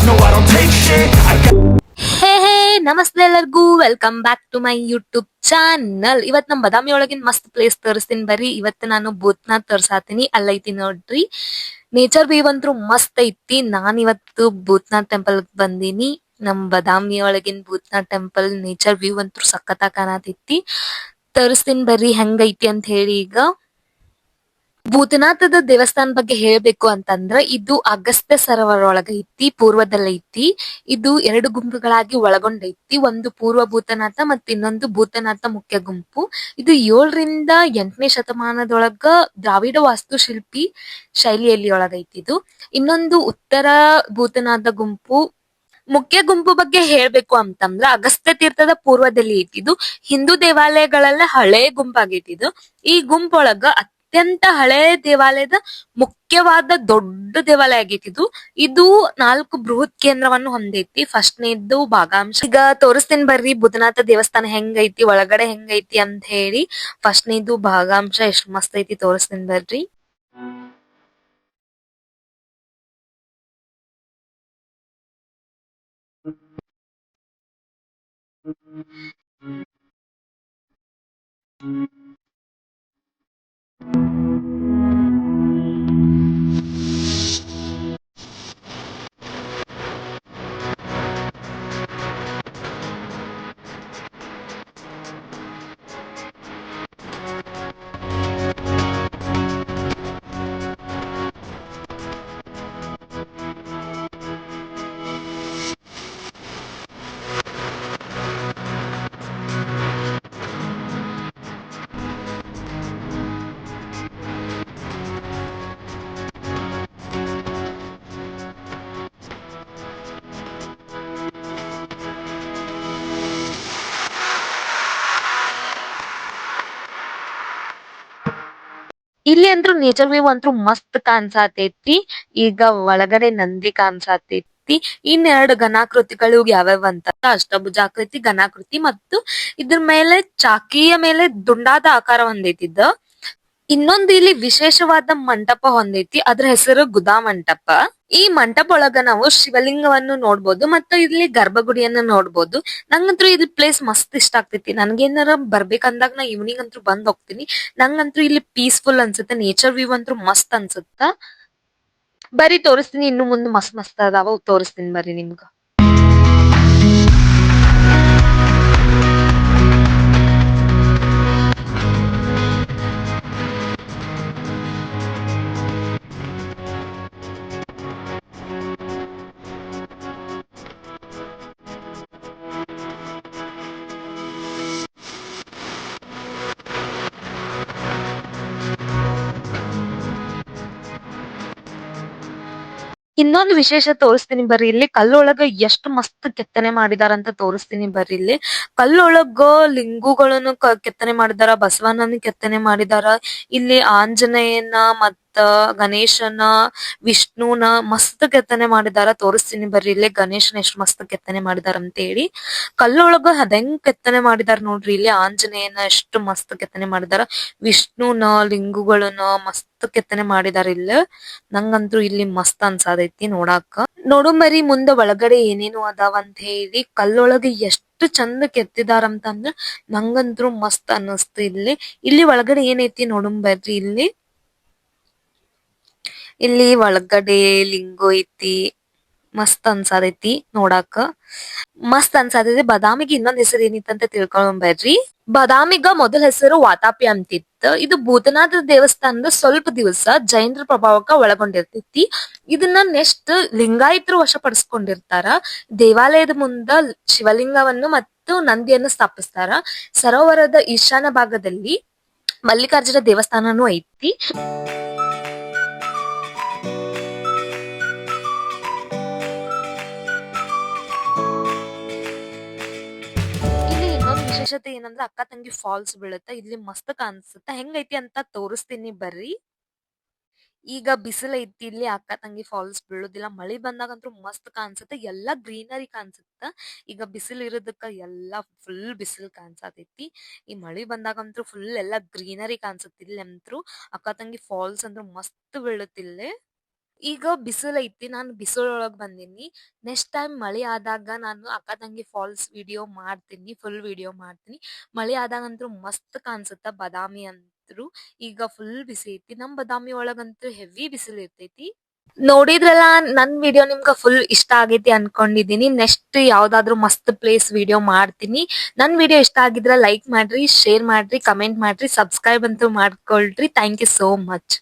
No, I don't take shit. ಹೇ ಹೇ ನಮಸ್ತೆ ಎಲ್ಲರಿಗೂ welcome back to my YouTube channel. ಇವತ್ ನಮ್ ಬದಾಮಿ ಒಳಗಿನ ಮಸ್ತ್ ಪ್ಲೇಸ್ ತೋರಿಸ್ತೀನಿ ಬರ್ರಿ. ಇವತ್ತು ನಾನು ಭೂತ್ನಾಥ್ ತೋರ್ಸಾತೀನಿ. ಅಲ್ಲೈತಿ ನೋಡ್ರಿ, ನೇಚರ್ ವ್ಯೂ ಅಂತೂ ಮಸ್ತ್ ಐತಿ. ನಾನ್ ಇವತ್ತು ಭೂತ್ನಾಥ್ ಟೆಂಪಲ್ ಬಂದೀನಿ. ನಮ್ ಬದಾಮಿ ಒಳಗಿನ ಭೂತ್ನಾಥ್ ಟೆಂಪಲ್ ನೇಚರ್ ವ್ಯೂ ಅಂತೂ ಸಖತ್ತ ಕಾಣತೈತಿ. ತೋರಿಸ್ತೀನಿ ಬರ್ರಿ ಹೆಂಗೈತಿ ಅಂತ ಹೇಳಿ. ಈಗ ಭೂತನಾಥದ ದೇವಸ್ಥಾನ ಬಗ್ಗೆ ಹೇಳ್ಬೇಕು ಅಂತಂದ್ರ, ಇದು ಅಗಸ್ತ್ಯ ಸರೋವರ ಒಳಗ ಐತಿ, ಪೂರ್ವದಲ್ಲೈತಿ. ಇದು ಎರಡು ಗುಂಪುಗಳಾಗಿ ಒಳಗೊಂಡೈತಿ. ಒಂದು ಪೂರ್ವ ಭೂತನಾಥ ಮತ್ತು ಇನ್ನೊಂದು ಭೂತನಾಥ ಮುಖ್ಯ ಗುಂಪು. ಇದು 7ರಿಂದ 8ನೇ ಶತಮಾನದೊಳಗ ದ್ರಾವಿಡ ವಾಸ್ತುಶಿಲ್ಪಿ ಶೈಲಿಯಲ್ಲಿ ಒಳಗೈತಿ ಇದು. ಇನ್ನೊಂದು ಉತ್ತರ ಭೂತನಾಥ ಗುಂಪು. ಮುಖ್ಯ ಗುಂಪು ಬಗ್ಗೆ ಹೇಳ್ಬೇಕು ಅಂತಂದ್ರ, ಅಗಸ್ತ್ಯ ತೀರ್ಥದ ಪೂರ್ವದಲ್ಲಿ ಐತಿ ಇದು. ಹಿಂದೂ ದೇವಾಲಯಗಳೆಲ್ಲ ಹಳೆ ಗುಂಪಾಗೈತಿ ಇದು. ಈ ಗುಂಪೊಳಗ ಅತ್ಯಂತ ಹಳೆ ದೇವಾಲಯದ ಮುಖ್ಯವಾದ ದೊಡ್ಡ ದೇವಾಲಯ ಆಗೈತಿ ಇದು. ಇದು 4 ಬೃಹತ್ ಕೇಂದ್ರವನ್ನು ಹೊಂದೈತಿ. ಫಸ್ಟ್ನೇದ್ದು ಭಾಗಾಂಶ. ಈಗ ತೋರಿಸ್ತೀನಿ ಬರ್ರಿ ಭೂತನಾಥ ದೇವಸ್ಥಾನ ಹೆಂಗೈತಿ, ಒಳಗಡೆ ಹೆಂಗೈತಿ ಅಂತ ಹೇಳಿ. ಫಸ್ಟ್ನೇದ್ದು ಭಾಗಾಂಶ ಎಷ್ಟ್ ಮಸ್ತ್ ಐತಿ ತೋರಿಸ್ತೀನಿ ಬರ್ರಿ. ಇಲ್ಲಿ ಅಂತ್ರು ನೇಚರ್ ವ್ಯೂ ಅಂತೂ ಮಸ್ತ್ ಕಾಣ್ಸಾತೈತಿ. ಈಗ ಒಳಗಡೆ ನಂದಿ ಕಾಣ್ಸಾತೈತಿ. ಇನ್ನೆರಡು ಘನಾಕೃತಿಗಳು ಯಾವ್ಯಾವ ಅಂತ, ಅಷ್ಟಭುಜಾಕೃತಿ, ಘನಾಕೃತಿ ಮತ್ತು ಇದ್ರ ಮೇಲೆ ಚಾಕಿಯ ಮೇಲೆ ದುಂಡಾದ ಆಕಾರ ಹೊಂದೈತಿದ್ದ. ಇನ್ನೊಂದು ಇಲ್ಲಿ ವಿಶೇಷವಾದ ಮಂಟಪ ಹೊಂದೈತಿ, ಅದ್ರ ಹೆಸರು ಗುದಾ ಮಂಟಪ. ಈ ಮಂಟಪ ಒಳಗ ನಾವು ಶಿವಲಿಂಗವನ್ನು ನೋಡ್ಬೋದು ಮತ್ತು ಇಲ್ಲಿ ಗರ್ಭಗುಡಿಯನ್ನ ನೋಡ್ಬೋದು. ನಂಗಂತೂ ಇದು ಪ್ಲೇಸ್ ಮಸ್ತ್ ಇಷ್ಟ ಆಗ್ತೈತಿ. ನನ್ಗೇನಾರ ಬರ್ಬೇಕಂದಾಗ ನಾ ಈವ್ನಿಂಗ್ ಅಂತೂ ಬಂದ್ ಹೋಗ್ತೀನಿ. ನಂಗಂತೂ ಇಲ್ಲಿ ಪೀಸ್ಫುಲ್ ಅನ್ಸುತ್ತೆ. ನೇಚರ್ ವ್ಯೂ ಅಂತೂ ಮಸ್ತ್ ಅನ್ಸುತ್ತ. ಬರೀ ತೋರಿಸ್ತೀನಿ, ಇನ್ನು ಮುಂದೆ ಮಸ್ತ್ ಮಸ್ತ್ ಅದಾವ, ತೋರಿಸ್ತೀನಿ ಬರ್ರಿ ನಿಮ್ಗ. ಇನ್ನೊಂದು ವಿಶೇಷ ತೋರಿಸ್ತೀನಿ ಬರ್ರಿ. ಇಲ್ಲಿ ಕಲ್ಲೊಳಗ ಎಷ್ಟು ಮಸ್ತ್ ಕೆತ್ತನೆ ಮಾಡಿದಾರಂತ ತೋರಿಸ್ತೀನಿ ಬರ್ರಿ. ಇಲ್ಲಿ ಕಲ್ಲೊಳಗ ಲಿಂಗುಗಳನ್ನು ಕೆತ್ತನೆ ಮಾಡಿದಾರ, ಬಸವಣ್ಣನ ಕೆತ್ತನೆ ಮಾಡಿದಾರ. ಇಲ್ಲಿ ಆಂಜನೇಯನ ಮತ್ತ ಗಣೇಶನ, ವಿಷ್ಣುನ ಮಸ್ತ್ ಕೆತ್ತನೆ ಮಾಡಿದಾರ. ತೋರಿಸ್ತೀನಿ ಬರ್ರಿ ಇಲ್ಲಿ ಗಣೇಶನ ಎಷ್ಟ್ ಮಸ್ತ್ ಕೆತ್ತನೆ ಮಾಡಿದಾರ ಅಂತ ಹೇಳಿ. ಕಲ್ಲೊಳಗ ಅದಂಗ್ ಕೆತ್ತನೆ ಮಾಡಿದಾರ ನೋಡ್ರಿ. ಇಲ್ಲಿ ಆಂಜನೇಯನ ಎಷ್ಟು ಮಸ್ತ್ ಕೆತ್ತನೆ ಮಾಡಿದಾರ, ವಿಷ್ಣುನ ಲಿಂಗುಗಳನ್ನ ಮಸ್ತ್ ಕೆತ್ತನೆ ಮಾಡಿದಾರ ಇಲ್ಲ. ನಂಗಂತೂ ಇಲ್ಲಿ ಮಸ್ತ್ ಅನ್ಸಾದೈತಿ ನೋಡಾಕ. ನೋಡುಂಬರಿ ಮುಂದ ಒಳಗಡೆ ಏನೇನು ಅದಾವ ಅಂತ ಹೇಳಿ. ಕಲ್ಲೊಳಗೆ ಎಷ್ಟು ಚಂದ ಕೆತ್ತಿದಾರಂತಂದ್ರ ನಂಗಂತೂ ಮಸ್ತ್ ಅನ್ನಿಸ್ತು ಇಲ್ಲಿ. ಇಲ್ಲಿ ಒಳಗಡೆ ಏನೈತಿ ನೋಡುಂಬರ್ರಿ. ಇಲ್ಲಿ ಇಲ್ಲಿ ಒಳಗಡೆ ಲಿಂಗು ಐತಿ, ಮಸ್ತ್ ಅನ್ಸಾದೈತಿ ನೋಡಾಕ. ಮಸ್ತ್ ಅನ್ಸಾದೈತಿ. ಬದಾಮಿಗೆ ಇನ್ನೊಂದ್ ಹೆಸರು ಏನಿತ್ತಂತ ತಿಳ್ಕೊಂಬರ್ರಿ. ಬದಾಮಿಗ ಮೊದಲ ಹೆಸರು ವಾತಾಪಿ ಅಂತಿತ್ತು. ಇದು ಭೂತನಾಥ ದೇವಸ್ಥಾನದ ಸ್ವಲ್ಪ ದಿವಸ ಜೈನರ ಪ್ರಭಾವಕ್ಕ ಒಳಗೊಂಡಿರ್ತೈತಿ. ಇದನ್ನ ನೆಕ್ಸ್ಟ್ ಲಿಂಗಾಯತರು ವಶಪಡಿಸ್ಕೊಂಡಿರ್ತಾರ. ದೇವಾಲಯದ ಮುಂದ ಶಿವಲಿಂಗವನ್ನು ಮತ್ತು ನಂದಿಯನ್ನು ಸ್ಥಾಪಿಸ್ತಾರ. ಸರೋವರದ ಈಶಾನ್ಯ ಭಾಗದಲ್ಲಿ ಮಲ್ಲಿಕಾರ್ಜುನ ದೇವಸ್ಥಾನನೂ ಐತಿ. ಇಲ್ಲಿ ಇನ್ನೊಂದು ವಿಶೇಷತೆ ಏನಂದ್ರೆ, ಅಕ್ಕ ತಂಗಿ ಫಾಲ್ಸ್ ಬೀಳುತ್ತೆ. ಇಲ್ಲಿ ಮಸ್ತ್ ಕಾಣಿಸುತ್ತೆ. ಹೆಂಗೈತಿ ಅಂತ ತೋರಿಸ್ತೀನಿ ಬರ್ರಿ. ಈಗ ಬಿಸಿಲು ಐತಿ, ಇಲ್ಲಿ ಅಕ್ಕ ತಂಗಿ ಫಾಲ್ಸ್ ಬೀಳುದಿಲ್ಲ. ಮಳಿ ಬಂದಾಗಂತೂ ಮಸ್ತ್ ಕಾಣಿಸುತ್ತೆ, ಎಲ್ಲಾ ಗ್ರೀನರಿ ಕಾಣಿಸುತ್ತ. ಈಗ ಬಿಸಿಲು ಇರೋದಕ್ಕ ಎಲ್ಲಾ ಫುಲ್ ಬಿಸಿಲು ಕಾಣಿಸತೈತಿ. ಈ ಮಳಿ ಬಂದಾಗಂತೂ ಫುಲ್ ಎಲ್ಲಾ ಗ್ರೀನರಿ ಕಾಣಿಸುತ್ತೆ. ಇಲ್ಲಿ ಅಂತೂ ಅಕ್ಕ ತಂಗಿ ಫಾಲ್ಸ್ ಅಂದ್ರೆ ಮಸ್ತ್ ಬೀಳುತ್ತಿಲ್ಲೇ. ಈಗ ಬಿಸಿಲು ಐತಿ, ನಾನು ಬಿಸಿಲೊಳಗ್ ಬಂದೀನಿ. ನೆಕ್ಸ್ಟ್ ಟೈಮ್ ಮಳಿ ಆದಾಗ ನಾನು ಅಕ್ಕ ತಂಗಿ ಫಾಲ್ಸ್ ವಿಡಿಯೋ ಮಾಡ್ತೀನಿ, ಫುಲ್ ವಿಡಿಯೋ ಮಾಡ್ತೀನಿ. ಮಳಿ ಆದಾಗಂತೂ ಮಸ್ತ್ ಕಾಣಿಸುತ್ತ ಬಾದಾಮಿ ಅಂತೂ. ಈಗ ಫುಲ್ ಬಿಸಿ ಐತಿ, ನಮ್ ಬಾದಾಮಿ ಒಳಗಂತೂ ಹೆವಿ ಬಿಸಿಲು ಇರ್ತೈತಿ. ನೋಡಿದ್ರಲ್ಲ, ನನ್ ವಿಡಿಯೋ ನಿಮ್ಗ ಫುಲ್ ಇಷ್ಟ ಆಗೈತಿ ಅನ್ಕೊಂಡಿದೀನಿ. ನೆಕ್ಸ್ಟ್ ಯಾವ್ದಾದ್ರು ಮಸ್ತ್ ಪ್ಲೇಸ್ ವಿಡಿಯೋ ಮಾಡ್ತೀನಿ. ನನ್ ವಿಡಿಯೋ ಇಷ್ಟ ಆಗಿದ್ರ ಲೈಕ್ ಮಾಡ್ರಿ, ಶೇರ್ ಮಾಡ್ರಿ, ಕಮೆಂಟ್ ಮಾಡ್ರಿ, ಸಬ್ಸ್ಕ್ರೈಬ್ ಅಂತೂ ಮಾಡ್ಕೊಳ್ರಿ. Thank you so much.